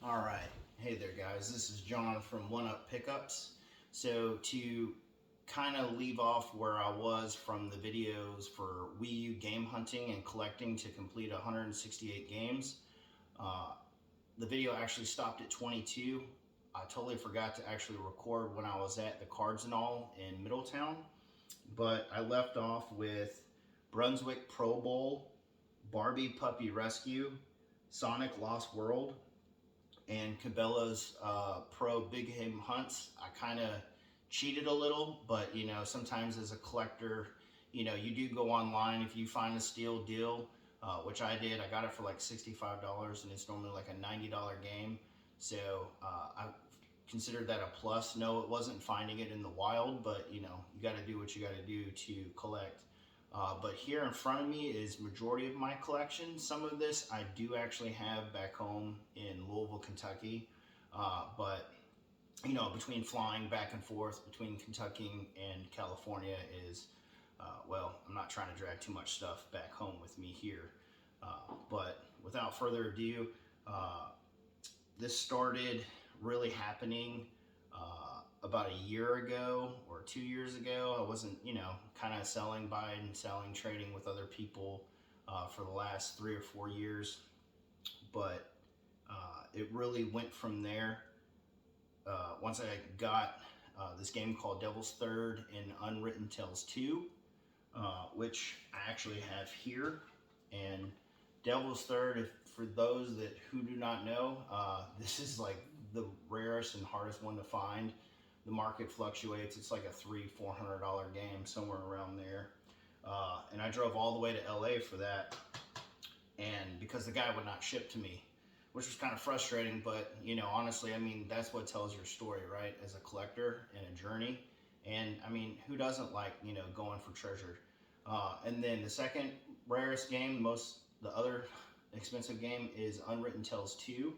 All right. Hey there, guys. This is John from One Up Pickups. So, to kind of leave off where I was from the videos for Wii U game hunting and collecting to complete 168 games, uh, the video actually stopped at 22. I totally forgot to actually record when I was at the Cards and All in Middletown, but I left off with Brunswick Pro Bowl, Barbie Puppy Rescue, Sonic Lost World, and Cabela's Pro Big Game Hunts. I kind of cheated a little, but sometimes as a collector, you do go online if you find a steal deal, which I did. I got it for like $65, and it's normally like a $90 game. So I considered that a plus. No, it wasn't finding it in the wild, but you got to do what you got to do to collect. But here in front of me is majority of my collection. Some of this I do actually have back home in Louisville, Kentucky. But between flying back and forth between Kentucky and California is, well, I'm not trying to drag too much stuff back home with me here. But without further ado, this started really happening about a year ago or 2 years ago. I wasn't, kind of selling, buying, selling, trading with other people for the last 3 or 4 years. But it really went from there. Once I got this game called Devil's Third and Unwritten Tales 2, which I actually have here. And Devil's Third, for those who do not know, this is like the rarest and hardest one to find. The market fluctuates. It's like a $300-400 game, somewhere around there. And I drove all the way to LA for that, and because the guy would not ship to me, which was kind of frustrating. But honestly, I mean, that's what tells your story, right? As a collector and a journey. And I mean, who doesn't like going for treasure? And then the second rarest game, the other expensive game, is Unwritten Tales 2.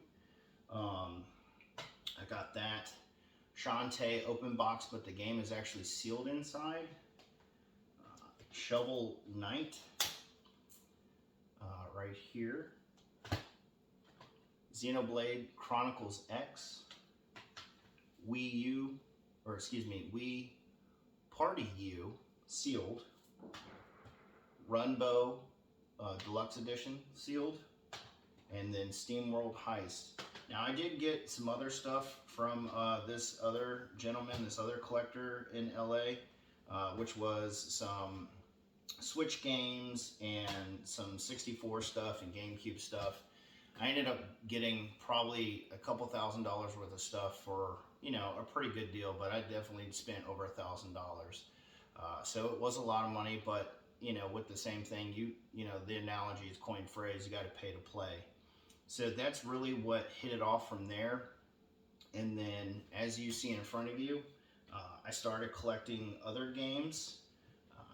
I got that. Shantae open box, but the game is actually sealed inside. Shovel Knight, right here. Xenoblade Chronicles X. Wii Party U sealed. Runbow Deluxe Edition sealed. And then SteamWorld Heist. Now, I did get some other stuff from this other gentleman, this other collector in LA, which was some Switch games and some 64 stuff and GameCube stuff. I ended up getting probably a couple $1,000 worth of stuff for a pretty good deal, but I definitely spent over $1,000. So it was a lot of money, but with the same thing, the analogy is coined phrase, you got to pay to play. So that's really what hit it off from there. And then, as you see in front of you, I started collecting other games.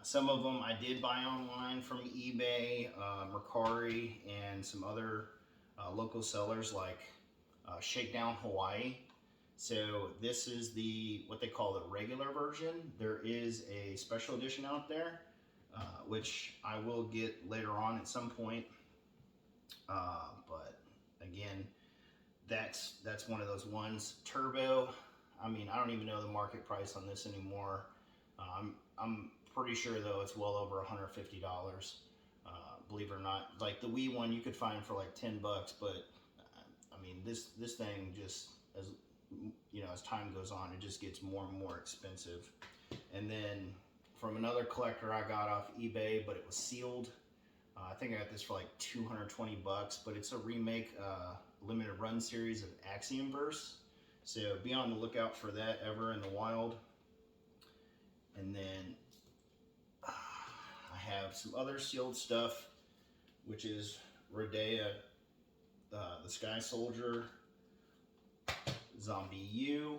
Some of them I did buy online from eBay, Mercari, and some other local sellers like Shakedown Hawaii. So this is what they call the regular version. There is a special edition out there, which I will get later on at some point. But again, that's one of those ones. Turbo, I mean, I don't even know the market price on this anymore. I'm pretty sure though it's well over $150. Believe it or not, like the Wii one you could find for like $10, but I mean this thing just, as time goes on, it just gets more and more expensive. And then from another collector I got off eBay, but it was sealed. I think I got this for like $220, but it's a remake limited run series of Axiom Verse. So be on the lookout for that ever in the wild. And then I have some other sealed stuff, which is Rodea, the Sky Soldier, Zombie U,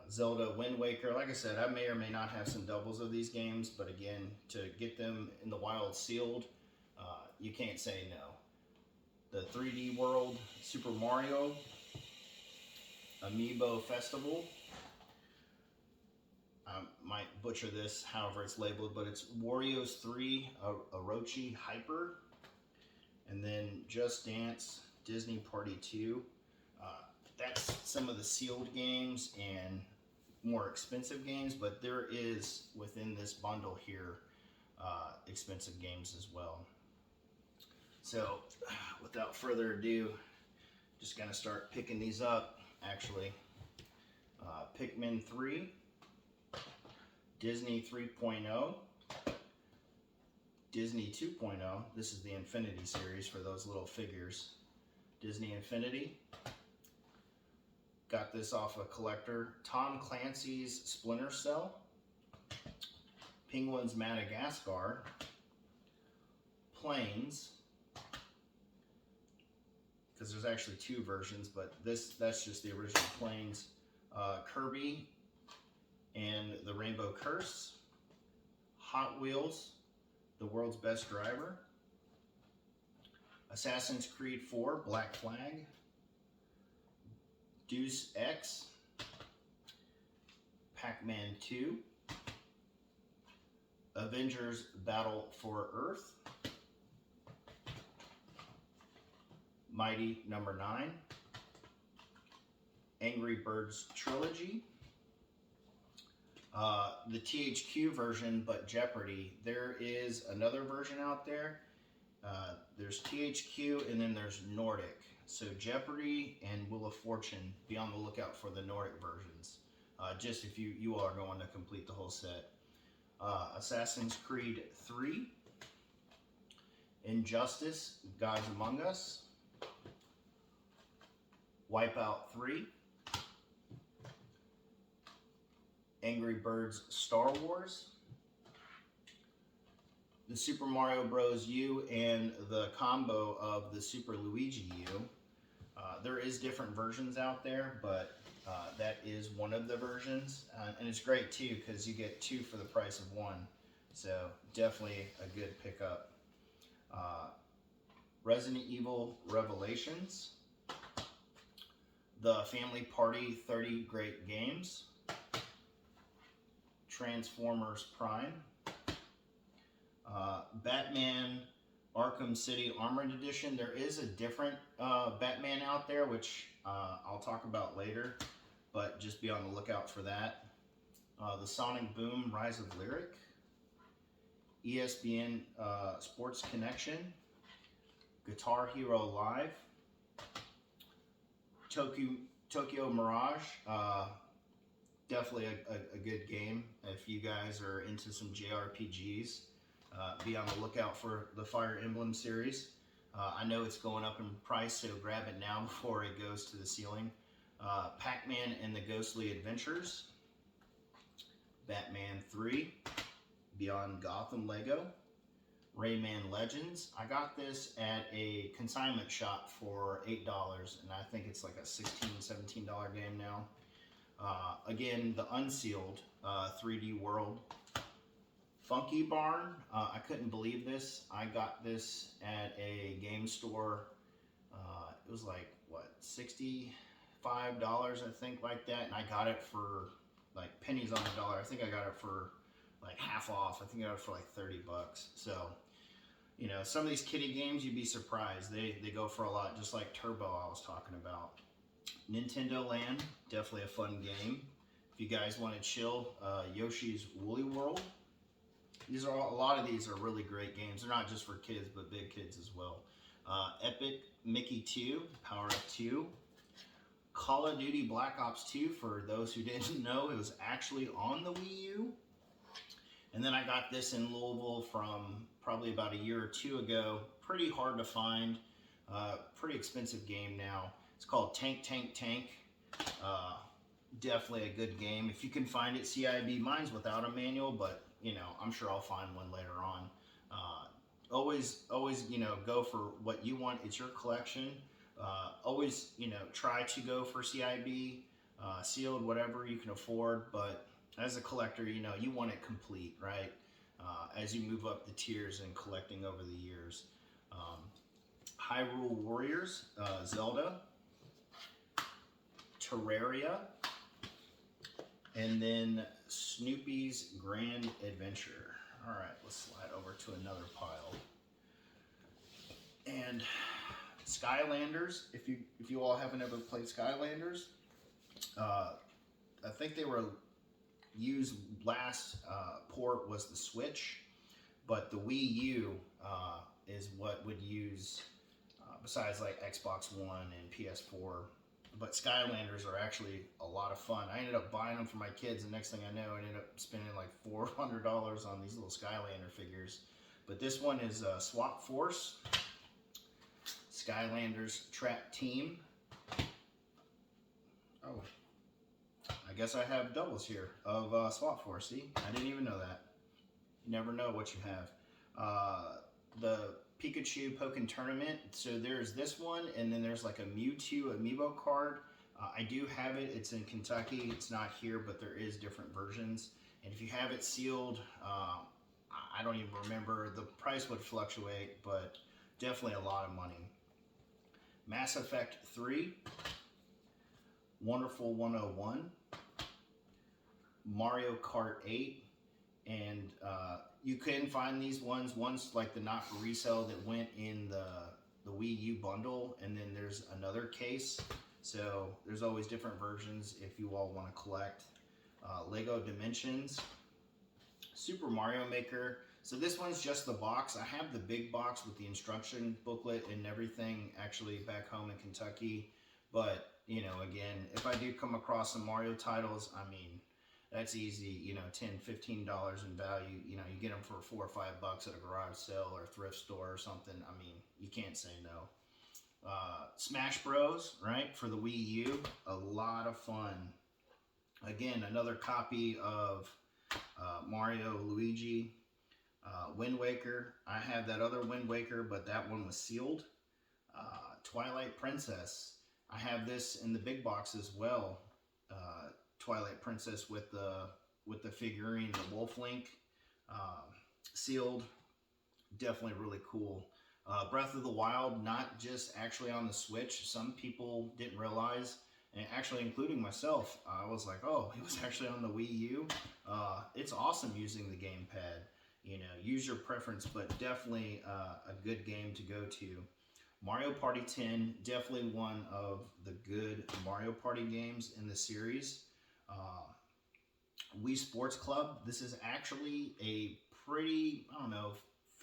Zelda Wind Waker. Like I said, I may or may not have some doubles of these games, but again, to get them in the wild sealed, you can't say no. The 3D World Super Mario Amiibo Festival. I might butcher this, however it's labeled, but it's Wario's 3 Orochi Hyper. And then Just Dance Disney Party 2. That's some of the sealed games and more expensive games, but there is within this bundle here expensive games as well. So without further ado, just gonna start picking these up. Actually, Pikmin 3, Disney 3.0, Disney 2.0. This is the Infinity series for those little figures. Disney Infinity. Got this off a collector. Tom Clancy's Splinter Cell. Penguins Madagascar. Planes. Because there's actually two versions, but that's just the original Planes. Kirby and the Rainbow Curse. Hot Wheels, The World's Best Driver. Assassin's Creed 4, Black Flag. Deus Ex, Pac-Man 2, Avengers Battle for Earth, Mighty No. 9, Angry Birds Trilogy, the THQ version, but Jeopardy. There is another version out there. There's THQ and then there's Nordic. So Jeopardy and Wheel of Fortune, be on the lookout for the Nordic versions. Just if you are going to complete the whole set. Assassin's Creed 3, Injustice, Gods Among Us, Wipeout 3, Angry Birds Star Wars, the Super Mario Bros. U and the combo of the Super Luigi U. There is different versions out there, but that is one of the versions. And it's great too, because you get two for the price of one. So definitely a good pickup. Resident Evil Revelations, the Family Party 30 Great Games, Transformers Prime, Batman Arkham City Armored Edition. There is a different Batman out there, which I'll talk about later, but just be on the lookout for that. The Sonic Boom Rise of Lyric, ESPN Sports Connection, Guitar Hero Live, Tokyo Mirage. Definitely a good game if you guys are into some JRPGs. Be on the lookout for the Fire Emblem series. I know it's going up in price, so grab it now before it goes to the ceiling. Pac-Man and the Ghostly Adventures, Batman 3, Beyond Gotham Lego, Rayman Legends. I got this at a consignment shop for $8, and I think it's like a $16, $17 game now. Again, the Unsealed 3D World. Funky Barn, I couldn't believe this. I got this at a game store. It was like, what, $65, I think, like that. And I got it for like pennies on the dollar. I think I got it for like half off. I think I got it for like 30 bucks. So, you know, some of these kiddie games, you'd be surprised. They go for a lot, just like Turbo I was talking about. Nintendo Land, definitely a fun game. If you guys want to chill, Yoshi's Woolly World. These are a lot of these are really great games. They're not just for kids, but big kids as well. Epic Mickey 2, Power Up 2. Call of Duty Black Ops 2, for those who didn't know, it was actually on the Wii U. And then I got this in Louisville from probably about a year or two ago. Pretty hard to find. Pretty expensive game now. It's called Tank Tank Tank. Definitely a good game. If you can find it, CIB. Mine's without a manual, but you know, I'm sure I'll find one later on. Always, you know, go for what you want. It's your collection. Always, you know, try to go for CIB, sealed, whatever you can afford. But as a collector, you know, you want it complete, right? As you move up the tiers and collecting over the years. Hyrule Warriors, Zelda, Terraria, and then Snoopy's Grand Adventure. All right, let's slide over to another pile. And Skylanders, if you all haven't ever played Skylanders, I think they were used last port was the Switch, but the Wii U is what would use besides like Xbox One and PS4. But Skylanders are actually a lot of fun. I ended up buying them for my kids, and next thing I know, I ended up spending like $400 on these little Skylander figures. But this one is Swap Force, Skylanders Trap Team. Oh, I guess I have doubles here of Swap Force. See, I didn't even know that. You never know what you have. The Pikachu Pokken Tournament. So there's this one, and then there's like a Mewtwo amiibo card. I do have it. It's in Kentucky. It's not here, but there is different versions. And if you have it sealed, I don't even remember. The price would fluctuate, but definitely a lot of money. Mass Effect 3, Wonderful 101, Mario Kart 8, and you can find these ones. One's like the not for resale that went in the Wii U bundle, and then there's another case. So there's always different versions if you all want to collect. Lego Dimensions, Super Mario Maker. So this one's just the box. I have the big box with the instruction booklet and everything actually back home in Kentucky. But, you know, again, if I do come across some Mario titles, I mean, that's easy, you know, $10, $15 in value. You know, you get them for $4 or $5 at a garage sale or a thrift store or something. I mean, you can't say no. Smash Bros, right, for the Wii U, a lot of fun. Again, another copy of Mario, Luigi, Wind Waker. I have that other Wind Waker, but that one was sealed. Twilight Princess. I have this in the big box as well. Twilight Princess with the figurine, the Wolf Link, sealed. Definitely really cool. Breath of the Wild, not just actually on the Switch. Some people didn't realize, and actually including myself, I was like, oh, it was actually on the Wii U. It's awesome using the gamepad. You know, use your preference, but definitely a good game to go to. Mario Party 10, definitely one of the good Mario Party games in the series. Wii Sports Club, this is actually a pretty, I don't know,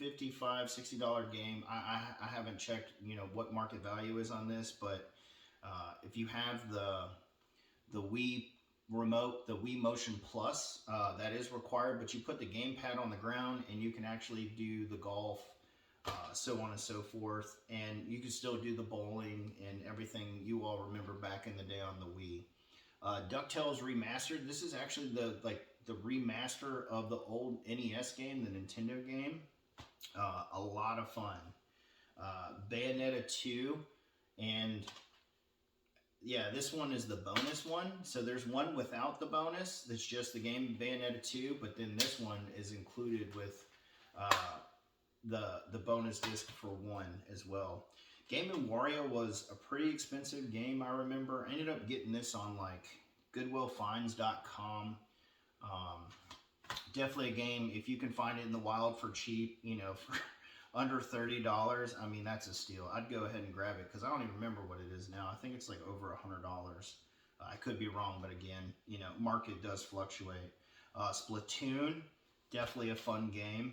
$55, $60 game. I haven't checked, you know, what market value is on this, but if you have the Wii remote, the Wii Motion Plus, that is required, but you put the gamepad on the ground and you can actually do the golf, so on and so forth, and you can still do the bowling and everything you all remember back in the day on the Wii. DuckTales Remastered, this is actually the remaster of the old NES game, the Nintendo game. A lot of fun. Bayonetta 2, and yeah, this one is the bonus one. So there's one without the bonus, that's just the game Bayonetta 2, but then this one is included with the bonus disc for 1 as well. Game & Wario was a pretty expensive game, I remember. I ended up getting this on like GoodwillFinds.com. Definitely a game, if you can find it in the wild for cheap, you know, for under $30, I mean, that's a steal. I'd go ahead and grab it because I don't even remember what it is now. I think it's like over $100. I could be wrong, but again, you know, market does fluctuate. Splatoon, definitely a fun game.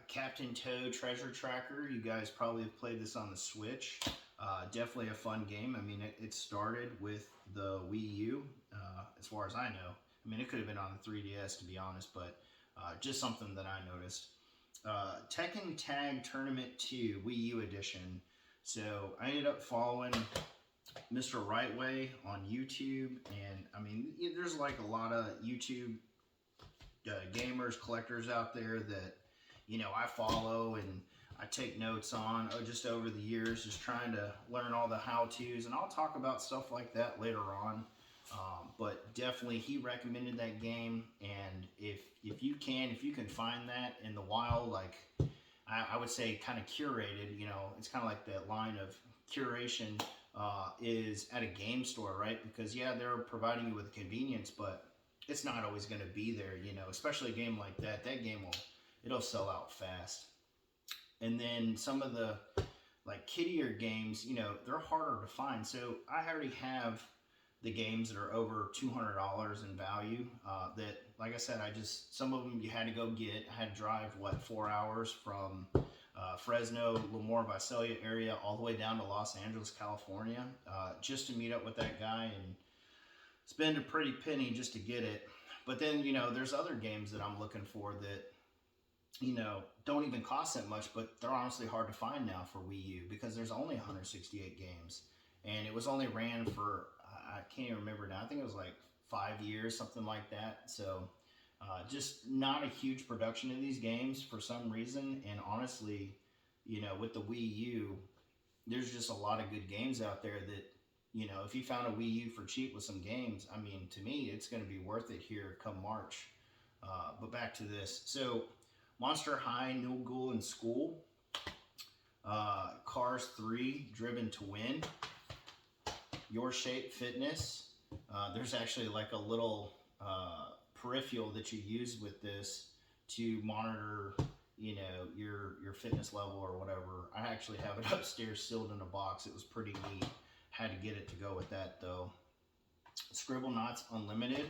Captain Toad Treasure Tracker, you guys probably have played this on the Switch. Definitely a fun game. I mean, it started with the Wii U, as far as I know. I mean, it could have been on the 3DS, to be honest, but just something that I noticed. Tekken Tag Tournament 2 Wii U Edition. So I ended up following Mr. Rightway on YouTube, and I mean, there's like a lot of YouTube gamers, collectors out there that, you know, I follow and I take notes on just over the years, just trying to learn all the how-tos, and I'll talk about stuff like that later on. But definitely he recommended that game, and if you can find that in the wild, like I would say kind of curated, you know, it's kind of like that line of curation is at a game store, right? Because yeah, they're providing you with convenience, but it's not always going to be there, you know, especially a game like that. That game it'll sell out fast. And then some of the like kiddier games, they're harder to find. So I already have the games that are over $200 in value. That, like I said, some of them you had to go get. I had to drive 4 hours from Fresno, Lemoore, Visalia area, all the way down to Los Angeles, California, just to meet up with that guy and spend a pretty penny just to get it. But then, there's other games that I'm looking for that, don't even cost that much, but they're honestly hard to find now for Wii U because there's only 168 games. And it was only ran for, I can't even remember now, I think it was like 5 years, something like that. So just not a huge production of these games for some reason. And honestly, with the Wii U, there's just a lot of good games out there that, if you found a Wii U for cheap with some games, I mean, to me, it's going to be worth it here come March. But back to this. So, Monster High, No Ghoul in School, Cars 3, Driven to Win, Your Shape Fitness. There's actually like a little peripheral that you use with this to monitor, your fitness level or whatever. I actually have it upstairs sealed in a box. It was pretty neat. Had to get it to go with that though. Scribblenauts Unlimited.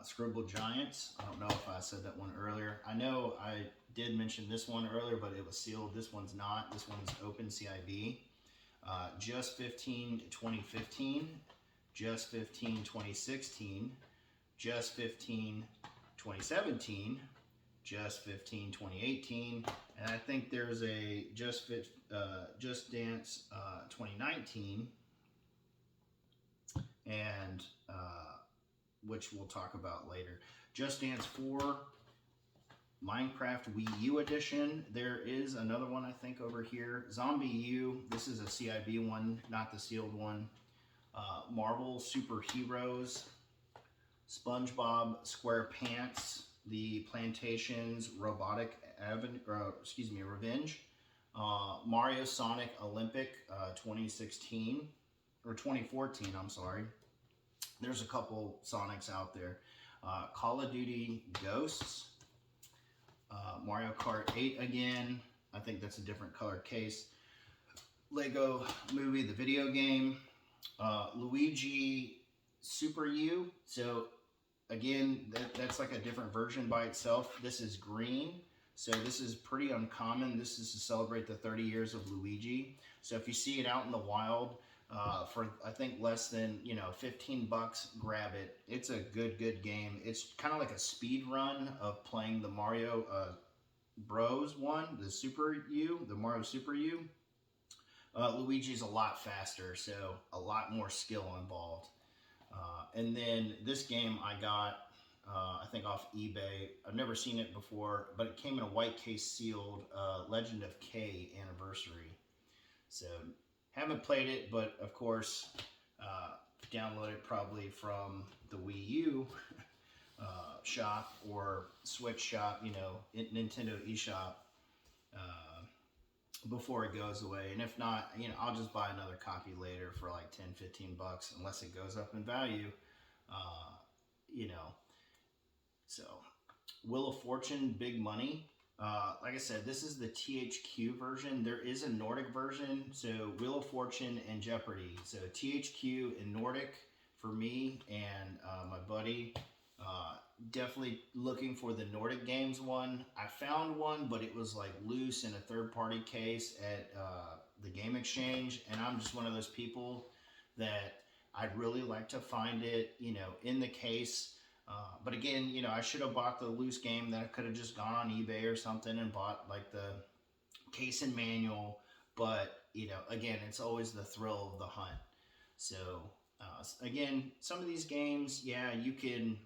Scribble Giants. I don't know if I said that one earlier. I know I did mention this one earlier, but it was sealed. This one's not. This one's open CIB. Just 15 2015. Just 15 2016. Just 15 2017. Just 15 2018. And I think there's a Just Dance 2019. And which we'll talk about later. Just Dance 4, Minecraft Wii U edition. There is another one I think over here. Zombie U. This is a CIB one, not the sealed one. Marvel Super Heroes, SpongeBob SquarePants, The Plantations Robotic Revenge, Mario Sonic Olympic 2016 or 2014. I'm sorry. There's a couple Sonics out there. Call of Duty Ghosts, Mario Kart 8 again. I think that's a different color case. Lego Movie, the video game. Luigi Super U. So again, that's like a different version by itself. This is green. So this is pretty uncommon. This is to celebrate the 30 years of Luigi. So if you see it out in the wild, for I think less than 15 bucks, grab it. It's a good game. It's kind of like a speed run of playing the Mario Bros one, the Super U, the Mario Super U. Luigi's a lot faster, so a lot more skill involved. And then this game I got, I think off eBay. I've never seen it before, but it came in a white case sealed Legend of K Anniversary. So haven't played it, but of course, download it probably from the Wii U shop or Switch shop, Nintendo eShop before it goes away. And if not, I'll just buy another copy later for like 10, 15 bucks, unless it goes up in value, So, Wheel of Fortune, Big Money. Like I said, this is the THQ version. There is a Nordic version, so Wheel of Fortune and Jeopardy. So THQ and Nordic for me and my buddy. Definitely looking for the Nordic Games one. I found one, but it was like loose in a third-party case at the Game Exchange, and I'm just one of those people that I'd really like to find it, in the case. But again, I should have bought the loose game. That I could have just gone on eBay or something and bought like the case and manual. But, again, it's always the thrill of the hunt. So, again, some of these games, yeah, you can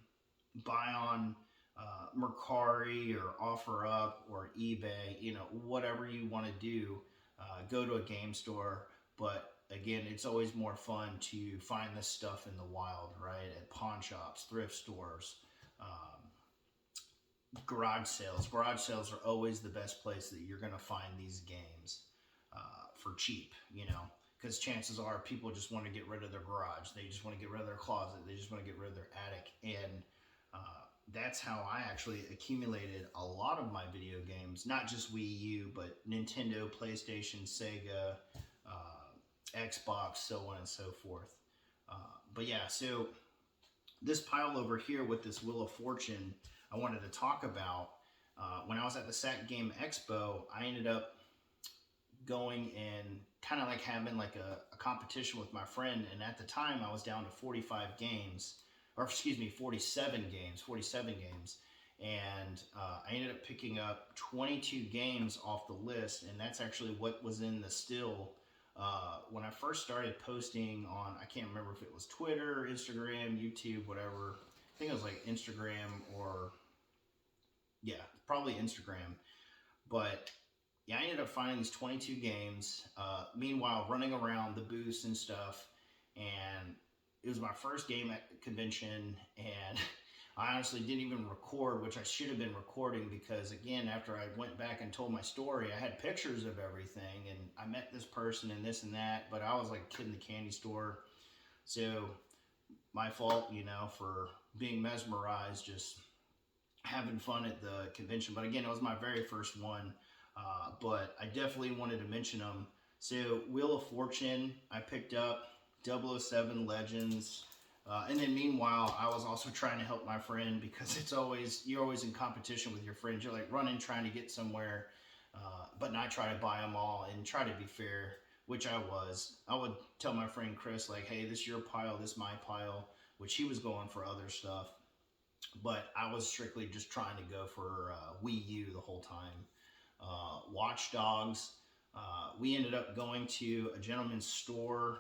buy on Mercari or OfferUp or eBay, whatever you want to do. Go to a game store. But again, it's always more fun to find this stuff in the wild, right? At pawn shops, thrift stores, garage sales. Garage sales are always the best place that you're going to find these games for cheap, because chances are people just want to get rid of their garage. They just want to get rid of their closet. They just want to get rid of their attic. And that's how I actually accumulated a lot of my video games, not just Wii U, but Nintendo, PlayStation, Sega, Xbox, so on and so forth. But yeah, so this pile over here with this Wheel of Fortune, I wanted to talk about. When I was at the Sac Game Expo, I ended up going and kind of like having like a competition with my friend, and at the time I was down to 45 games, or excuse me, 47 games, and I ended up picking up 22 games off the list, and that's actually what was in the still when I first started posting on, I can't remember if it was Twitter, Instagram, YouTube, whatever. I think it was like Instagram, or yeah, probably Instagram. But yeah, I ended up finding these 22 games. Meanwhile, running around the booths and stuff, and it was my first game at the convention, and I honestly didn't even record, which I should have been recording, because again, after I went back and told my story, I had pictures of everything, and I met this person and this and that, but I was like a kid in the candy store. So my fault, for being mesmerized, just having fun at the convention. But again, it was my very first one. But I definitely wanted to mention them. So Wheel of Fortune, I picked up 007 Legends. And then meanwhile, I was also trying to help my friend, because you're always in competition with your friends. You're like running, trying to get somewhere, but not try to buy them all and try to be fair, which I was. I would tell my friend Chris, like, hey, this is your pile, this is my pile, which he was going for other stuff. But I was strictly just trying to go for Wii U the whole time. Watch Dogs. We ended up going to a gentleman's store,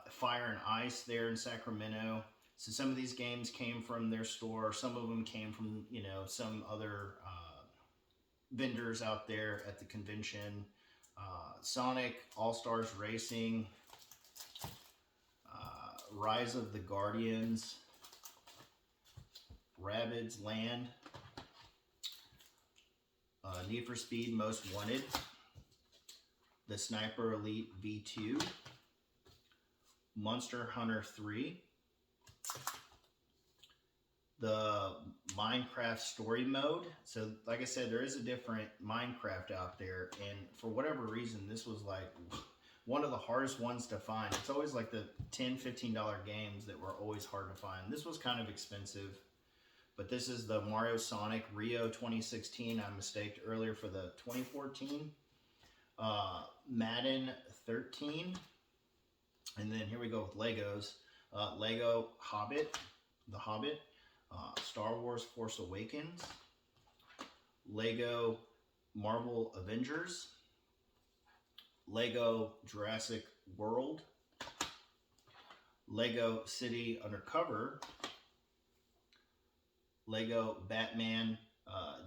Fire and Ice, there in Sacramento. So some of these games came from their store. Some of them came from, some other vendors out there at the convention. Sonic All-Stars Racing, Rise of the Guardians, Rabbids Land, Need for Speed Most Wanted, the Sniper Elite V2, Monster Hunter 3, the Minecraft Story Mode. So like I said, there is a different Minecraft out there, and for whatever reason, this was like one of the hardest ones to find. It's always like the $10, $15 games that were always hard to find. This was kind of expensive. But this is the Mario Sonic Rio 2016. I mistaked earlier for the 2014. Madden 13. And then here we go with Legos. Lego Hobbit, The Hobbit. Star Wars Force Awakens. Lego Marvel Avengers. Lego Jurassic World. Lego City Undercover. Lego Batman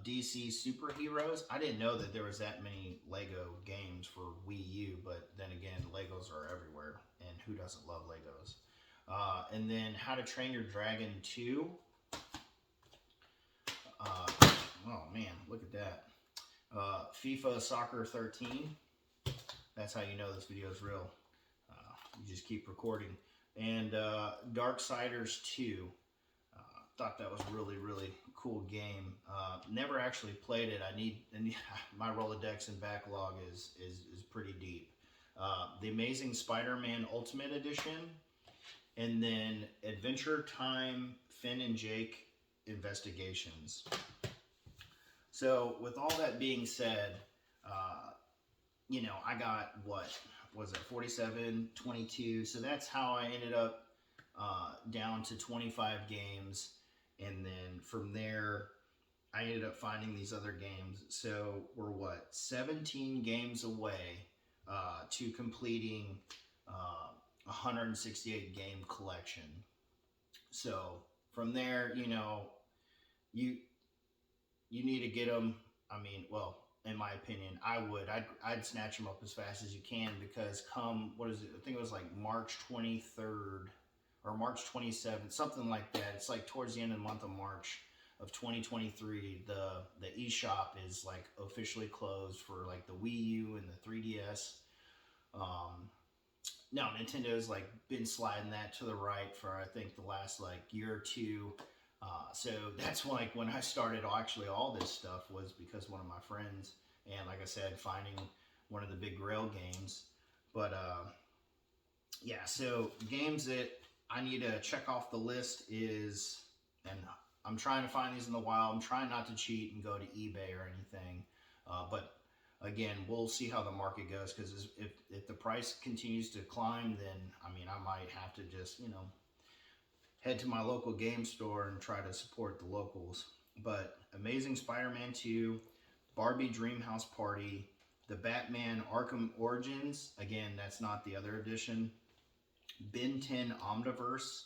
DC Superheroes. I didn't know that there was that many Lego games for Wii U, but then again, Legos are everywhere, and who doesn't love Legos? And then How to Train Your Dragon 2. Oh man, look at that. FIFA Soccer 13. That's how you know this video is real. You just keep recording. And Darksiders 2. Thought that was really, really cool game. Never actually played it. My Rolodex and backlog is pretty deep. The Amazing Spider-Man Ultimate Edition, and then Adventure Time Finn and Jake Investigations. So with all that being said, I got, what was it, 47, 22. So that's how I ended up down to 25 games. And then from there, I ended up finding these other games. So we're 17 games away to completing 168 game collection. So from there, you need to get them. I mean, well, in my opinion, I'd snatch them up as fast as you can, because come, what is it? I think it was like March 23rd. Or March 27th, something like that. It's like towards the end of the month of March of 2023, the eShop is like officially closed for like the Wii U and the 3DS. Now Nintendo's like been sliding that to the right for, I think, the last like year or two. So that's like when I started actually all this stuff was because one of my friends, and like I said, finding one of the big Grail games. But yeah, so games that I need to check off the list is, and I'm trying to find these in the wild. I'm trying not to cheat and go to eBay or anything. But again, we'll see how the market goes because if the price continues to climb, then I mean, I might have to just, head to my local game store and try to support the locals. But Amazing Spider-Man 2, Barbie Dreamhouse Party, the Batman Arkham Origins, again, that's not the other edition, Ben 10 Omniverse,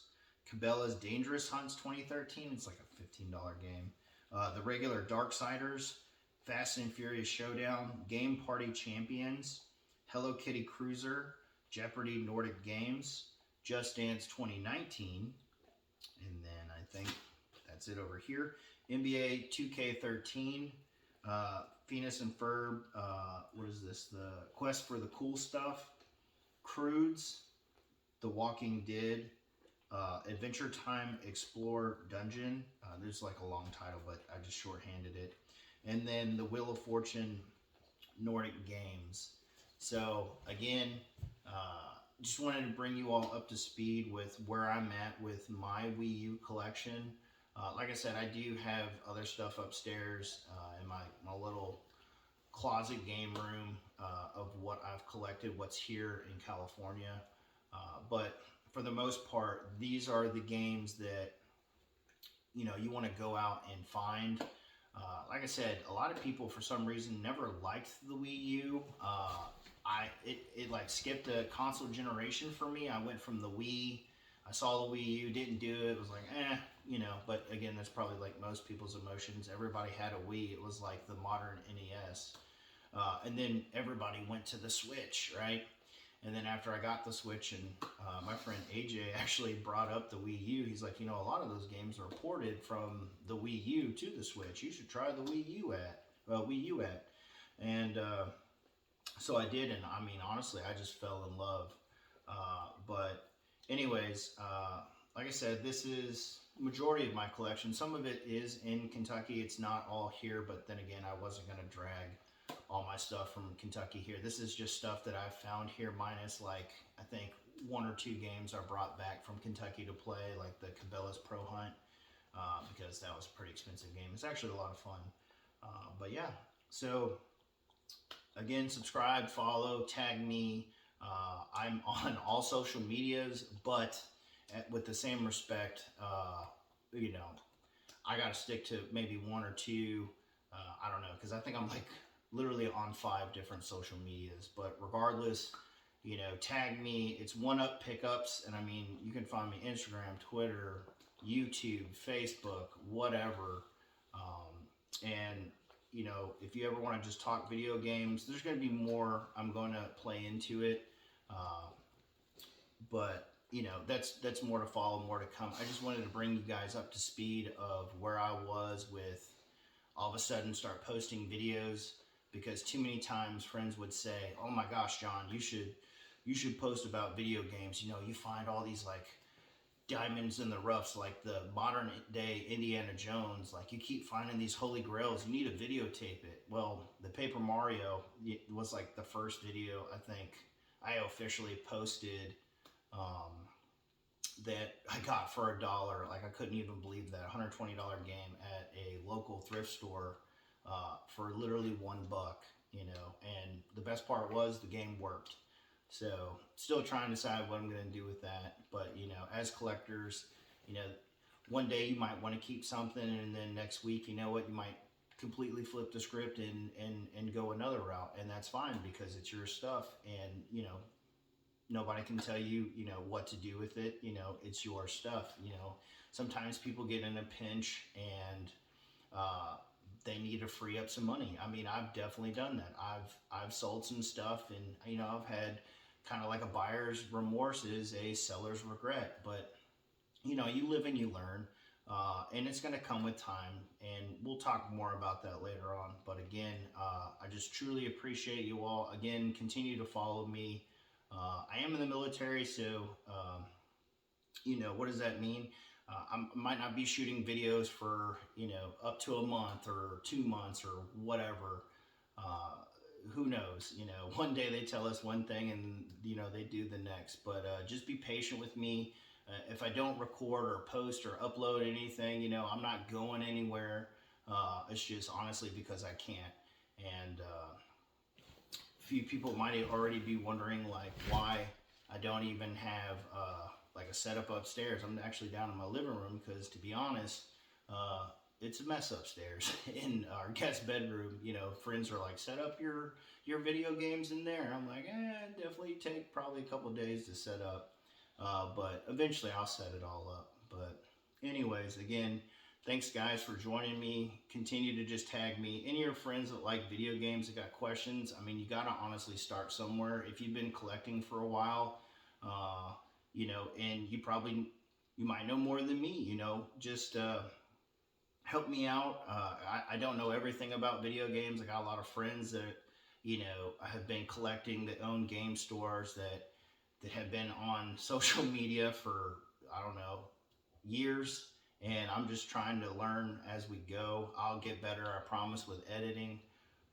Cabela's Dangerous Hunts 2013, it's like a $15 game. The regular Darksiders, Fast and Furious Showdown, Game Party Champions, Hello Kitty Cruiser, Jeopardy Nordic Games, Just Dance 2019, and then I think that's it over here. NBA 2K13, Phineas and Ferb, what is this? The Quest for the Cool Stuff, Crudes, The Walking Dead, Adventure Time Explore Dungeon. There's like a long title, but I just shorthanded it. And then the Wheel of Fortune Nordic Games. So again, just wanted to bring you all up to speed with where I'm at with my Wii U collection. Like I said, I do have other stuff upstairs in my little closet game room of what I've collected, what's here in California. But for the most part, these are the games that you want to go out and find. Like I said, a lot of people for some reason never liked the Wii U. It like skipped a console generation for me. I went from the Wii, I saw the Wii U, didn't do it. It was like, but again, that's probably like most people's emotions. Everybody had a Wii. It was like the modern NES. And then everybody went to the Switch, right? And then after I got the Switch, and my friend AJ actually brought up the Wii U, he's like, a lot of those games are ported from the Wii U to the Switch. You should try the Wii U at. And so I did, and I mean, honestly, I just fell in love. But anyways, like I said, this is majority of my collection. Some of it is in Kentucky. It's not all here, but then again, I wasn't going to drag all my stuff from Kentucky here. This is just stuff that I've found here, minus like, I think 1 or 2 games are brought back from Kentucky to play, like the Cabela's Pro Hunt, because that was a pretty expensive game. It's actually a lot of fun. But yeah, so again, subscribe, follow, tag me. I'm on all social medias, but with the same respect, I got to stick to maybe 1 or 2. I don't know, because I think I'm like literally on 5 different social medias. But regardless, tag me. It's One Up Pickups, and I mean, you can find me Instagram, Twitter, YouTube, Facebook, whatever. And if you ever want to just talk video games, there's going to be more. I'm going to play into it, but that's more to follow, more to come. I just wanted to bring you guys up to speed of where I was with all of a sudden start posting videos, because too many times friends would say, "Oh my gosh, John, you should post about video games. You find all these like diamonds in the roughs, like the modern day Indiana Jones. Like you keep finding these holy grails. You need to videotape it." Well, the Paper Mario was like the first video I think I officially posted that I got for $1. Like I couldn't even believe that $120 game at a local thrift store for literally $1. And the best part was the game worked. So still trying to decide what I'm going to do with that. But, as collectors, one day you might want to keep something, and then next week, you might completely flip the script and go another route. And that's fine, because it's your stuff, and, nobody can tell you, what to do with it. It's your stuff. Sometimes people get in a pinch and they need to free up some money. I mean, I've definitely done that. I've sold some stuff, and I've had kind of like a buyer's remorse is a seller's regret. But you live and you learn, and it's going to come with time. And we'll talk more about that later on. But again, I just truly appreciate you all. Again, continue to follow me. I am in the military, so what does that mean? I might not be shooting videos for, up to a month or 2 months or whatever. Uh, who knows? One day they tell us one thing and, they do the next. But just be patient with me. If I don't record or post or upload anything, I'm not going anywhere. It's just honestly because I can't. And a few people might already be wondering, like, why I don't even have like a setup upstairs. I'm actually down in my living room because, to be honest, it's a mess upstairs in our guest bedroom. Friends are like, set up your video games in there. I'm like, definitely take probably a couple days to set up, but eventually I'll set it all up. But anyways, again, thanks guys for joining me. Continue to just tag me. Any of your friends that like video games that got questions, I mean, you got to honestly start somewhere. If you've been collecting for a while, and you might know more than me, just help me out. I don't know everything about video games. I got a lot of friends that, have been collecting, that own game stores, that have been on social media for, I don't know, years. And I'm just trying to learn as we go. I'll get better, I promise, with editing.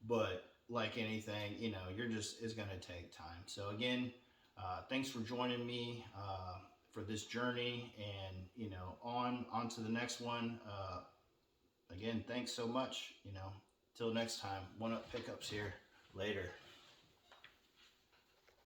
But like anything, it's going to take time. So again, thanks for joining me for this journey, and on to the next one. Again, thanks so much. Till next time. One Up Pickups here. Later.